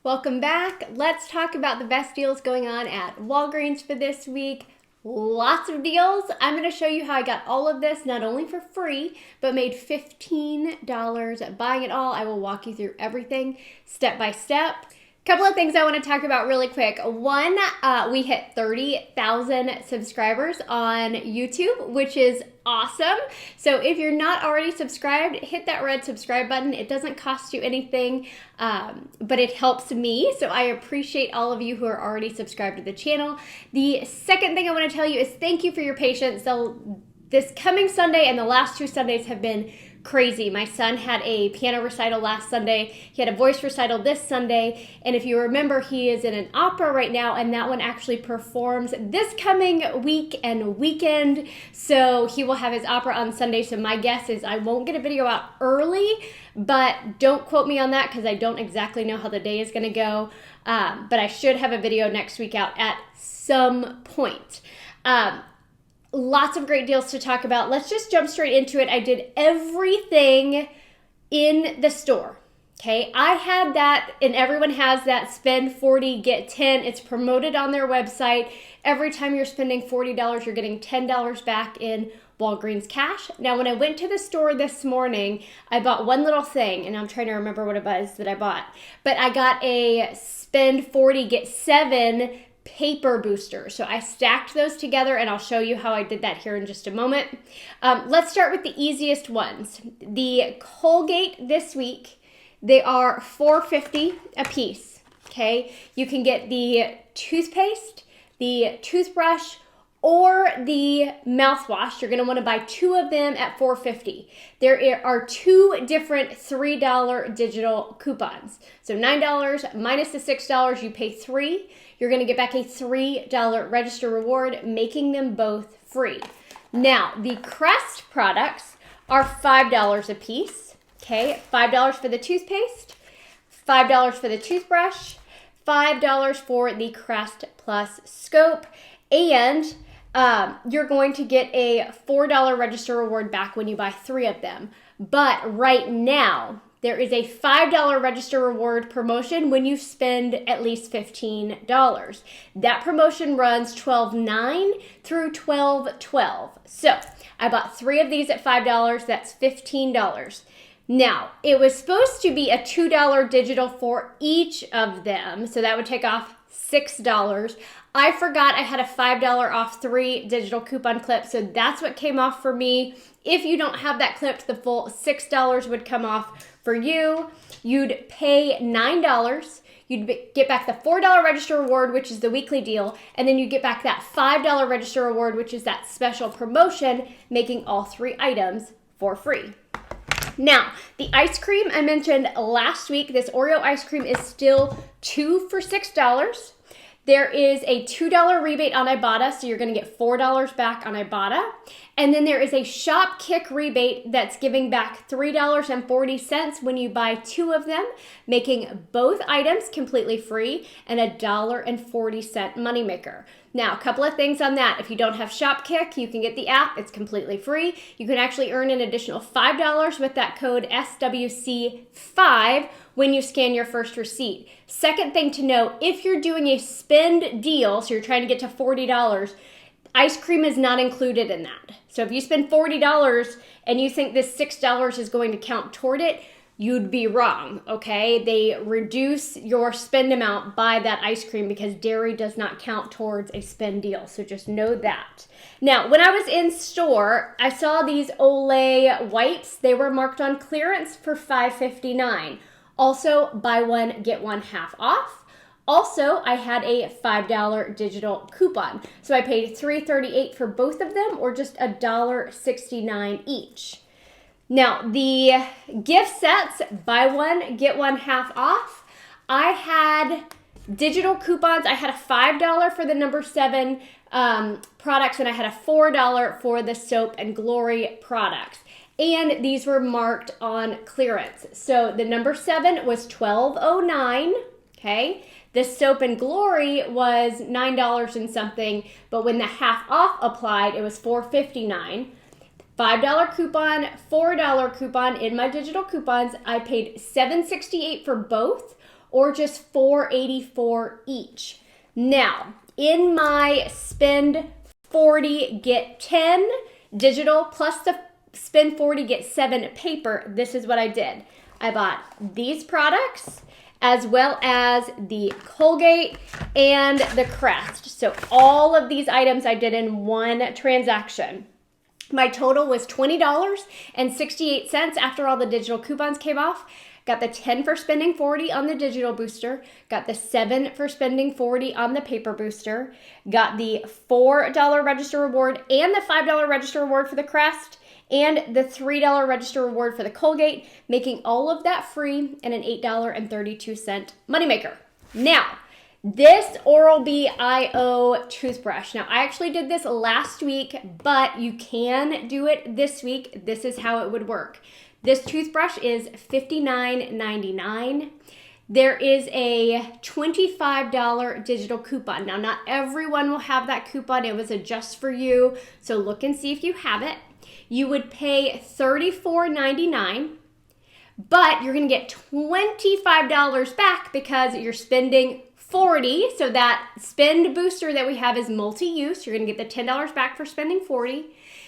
Welcome back. Let's talk about the best deals going on at Walgreens for this week. Lots of deals. I'm going to show you how I got all of this, not only for free, but made $15 buying it all. I will walk you through everything step by step. Couple of things I want to talk about really quick. One, we hit 30,000 subscribers on YouTube, which is awesome. So if you're not already subscribed, hit that red subscribe button. It doesn't cost you anything, but it helps me. So I appreciate all of you who are already subscribed to the channel. The second thing I want to tell you is thank you for your patience. So this coming Sunday and the last two Sundays have been crazy. My son had a piano recital last Sunday. He had a voice recital this Sunday. And if you remember, he is in an opera right now, and that one actually performs this coming week and weekend. So he will have his opera on Sunday. So my guess is I won't get a video out early, but don't quote me on that because I don't exactly know how the day is going to go. But I should have a video next week out at some point. Lots of great deals to talk about. Let's just jump straight into it. I did everything in the store. Okay, I had that, and everyone has that spend 40, get 10. It's promoted on their website. Every time you're spending $40, you're getting $10 back in Walgreens cash. Now, when I went to the store this morning, I bought one little thing, and I'm trying to remember what it was that I bought. But I got a spend 40, get 7 paper boosters. So I stacked those together, and I'll show you how I did that here in just a moment. Let's start with the easiest ones. The Colgate this week, they are $4.50 a piece. Okay, you can get the toothpaste, the toothbrush, or the mouthwash. You're going to want to buy 2 of them at $4.50. There are 2 different $3 digital coupons. So $9 minus the $6, you pay $3. You're going to get back a $3 register reward, making them both free. Now, the Crest products are $5 a piece. Okay, $5 for the toothpaste, $5 for the toothbrush, $5 for the Crest Plus scope, and you're going to get a $4 register reward back when you buy 3 of them. But right now, there is a $5 register reward promotion when you spend at least $15. That promotion runs 12/9 through 12/12. So I bought 3 of these at $5. That's $15. Now, it was supposed to be a $2 digital for each of them, so that would take off $6. I forgot I had a $5 off 3 digital coupon clips, so that's what came off for me. If you don't have that clipped, the full $6 would come off for you. You'd pay $9. You'd get back the $4 register reward, which is the weekly deal, and then you get back that $5 register reward, which is that special promotion, making all 3 items for free. Now, the ice cream I mentioned last week, this Oreo ice cream is still 2 for $6. There is a $2 rebate on Ibotta, so you're going to get $4 back on Ibotta. And then there is a Shop Kick rebate that's giving back $3.40 when you buy 2 of them, making both items completely free and a $1.40 moneymaker. Now, a couple of things on that. If you don't have Shop Kick, you can get the app. It's completely free. You can actually earn an additional $5 with that code SWC5 when you scan your first receipt. Second thing to note, if you're doing a spend deal, so you're trying to get to $40, ice cream is not included in that. So if you spend $40 and you think this $6 is going to count toward it, you'd be wrong, okay? They reduce your spend amount by that ice cream because dairy does not count towards a spend deal, so just know that. Now, when I was in store, I saw these Olay wipes. They were marked on clearance for $5.59. Also, buy one, get one half off. Also, I had a $5 digital coupon. So I paid $3.38 for both of them, or just $1.69 each. Now, the gift sets, buy one, get one half off. I had digital coupons. I had a $5 for the number 7 products, and I had a $4 for the Soap and Glory products. And these were marked on clearance. So the number 7 was $12.09, okay? The Soap and Glory was $9 and something, but when the half off applied, it was $4.59. $5 coupon, $4 coupon in my digital coupons. I paid $7.68 for both, or just $4.84 each. Now, in my spend 40, get 10 digital plus the spend 40, get 7 paper, this is what I did. I bought these products as well as the Colgate and the Crest. So all of these items I did in one transaction. My total was $20.68 after all the digital coupons came off. Got the 10 for spending 40 on the digital booster. Got the 7 for spending 40 on the paper booster. Got the $4 register reward and the $5 register reward for the Crest. And the $3 register reward for the Colgate, making all of that free and an $8.32 moneymaker. Now, this Oral-B IO toothbrush. Now, I actually did this last week, but you can do it this week. This is how it would work. This toothbrush is $59.99. There is a $25 digital coupon. Now, not everyone will have that coupon. It was a just for you, so look and see if you have it. You would pay $34.99, but you're going to get $25 back because you're spending $40. So that spend booster that we have is multi-use. You're going to get the $10 back for spending $40.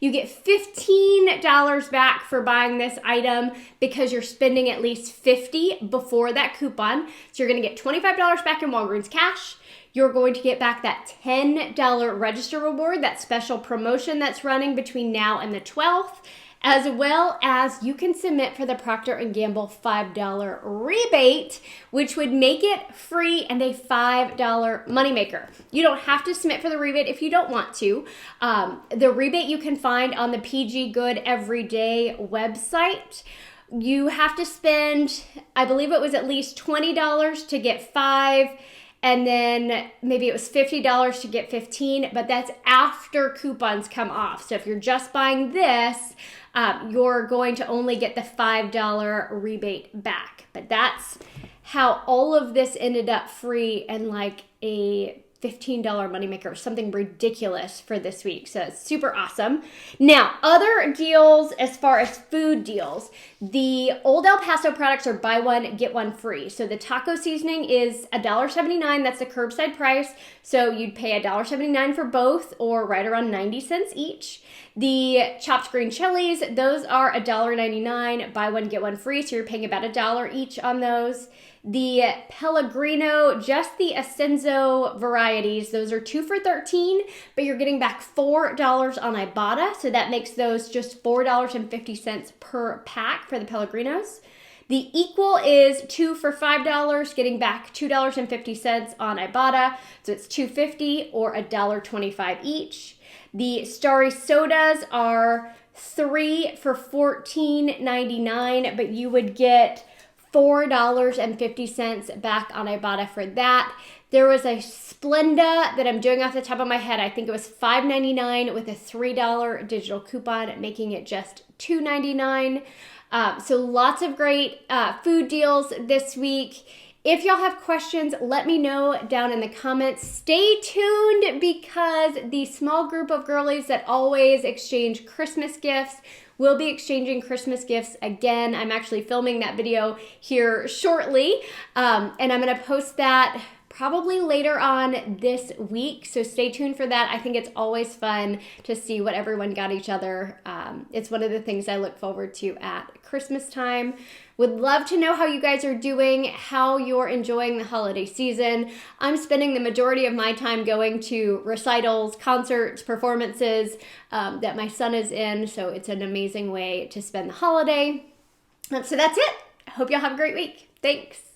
You get $15 back for buying this item because you're spending at least $50 before that coupon. So you're going to get $25 back in Walgreens cash. You're going to get back that $10 register reward, that special promotion that's running between now and the 12th, as well as you can submit for the Procter & Gamble $5 rebate, which would make it free and a $5 moneymaker. You don't have to submit for the rebate if you don't want to. The rebate you can find on the PG Good Everyday website. You have to spend, I believe it was at least $20 to get 5, and then maybe it was $50 to get 15, but that's after coupons come off. So if you're just buying this, you're going to only get the $5 rebate back. But that's how all of this ended up free and like a $15 moneymaker, something ridiculous for this week. So it's super awesome. Now, other deals as far as food deals, the Old El Paso products are buy one, get one free. So the taco seasoning is $1.79. That's the curbside price. So you'd pay $1.79 for both, or right around 90 cents each. The chopped green chilies, those are $1.99, buy one, get one free. So you're paying about $1 each on those. The Pellegrino, just the Ascenso varieties, those are 2 for $13, but you're getting back $4 on Ibotta, so that makes those just $4.50 per pack for the Pellegrinos. The Equal is 2 for $5, getting back $2.50 on Ibotta, so it's $2.50 or $1.25 each. The Starry Sodas are 3 for $14.99, but you would get $4.50 back on Ibotta for that. There was a Splenda that I'm doing off the top of my head. I think it was $5.99 with a $3 digital coupon, making it just $2.99. So lots of great food deals this week. If y'all have questions, let me know down in the comments. Stay tuned because the small group of girlies that always exchange Christmas gifts will be exchanging Christmas gifts again. I'm actually filming that video here shortly, and I'm going to post that probably later on this week, so stay tuned for that. I think it's always fun to see what everyone got each other. It's one of the things I look forward to at Christmas time. Would love to know how you guys are doing, how you're enjoying the holiday season. I'm spending the majority of my time going to recitals, concerts, performances that my son is in, so it's an amazing way to spend the holiday. So that's it. I hope y'all have a great week. Thanks.